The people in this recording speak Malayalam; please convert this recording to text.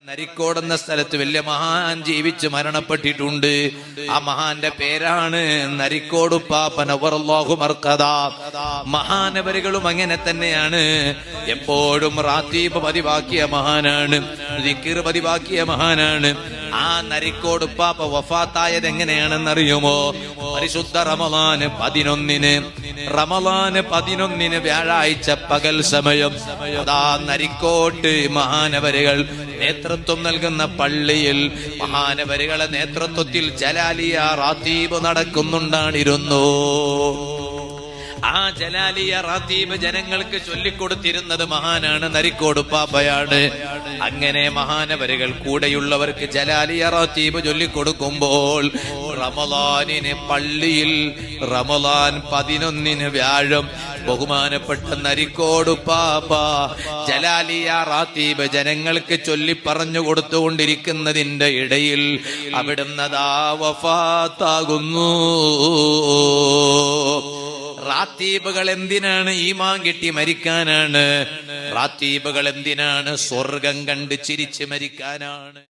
നരിക്കോടെന്ന സ്ഥലത്ത് വലിയ മഹാൻ ജീവിച്ച് മരണപ്പെട്ടിട്ടുണ്ട്. ആ മഹാന്റെ പേരാണ് നരിക്കോടുപ്പാപ്പ നവറല്ലാഹു മർഖദ. മഹാനവരുകളും അങ്ങനെ തന്നെയാണ്. എപ്പോഴും റാത്തീബ് പതിവാക്കിയ മഹാനാണ്, ദിക്ർ പതിവാക്കിയ മഹാനാണ്. ആ നരിക്കോടുപ്പാപ്പ വഫാത്തായത് എങ്ങനെയാണെന്നറിയുമോ? പരിശുദ്ധ റമളാൻ 11 വ്യാഴാഴ്ച പകൽ സമയം അതാ നരിക്കോട്ട് മഹാനവരുകൾ നേതൃത്വം നൽകുന്ന പള്ളിയിൽ മഹാനവരുകളെ നേതൃത്വത്തിൽ ജലാലിയ റാത്തീബ് നടക്കുന്നുണ്ടായിരുന്നു. ആ ജലാലിയ റാത്തീബ് ജനങ്ങൾക്ക് ചൊല്ലിക്കൊടുത്തിരുന്നത് മഹാനാണ്, നരിക്കോടുപ്പാപ്പയാണ്. അങ്ങനെ മഹാനവരുകൾ കൂടെയുള്ളവർക്ക് ജലാലിയ റാത്തീബ് ചൊല്ലിക്കൊടുക്കുമ്പോൾ റമളാനിന് പള്ളിയിൽ റമളാൻ 11 വ്യാഴം ബഹുമാനപ്പെട്ട നരിക്കോടുപ്പാപ്പ ജലാലിയ റാത്തീബ് ജനങ്ങൾക്ക് ചൊല്ലി പറഞ്ഞു കൊടുത്തുകൊണ്ടിരിക്കുന്നതിന്റെ ഇടയിൽ അവിടുന്ന് വഫാത്താകുന്നു. റാത്തീബുകൾ എന്തിനാണ്? ഈമാൻ കിട്ടി മരിക്കാനാണ്. റാത്തീബുകൾ എന്തിനാണ്? സ്വർഗം കണ്ട് ചിരിച്ച് മരിക്കാനാണ്.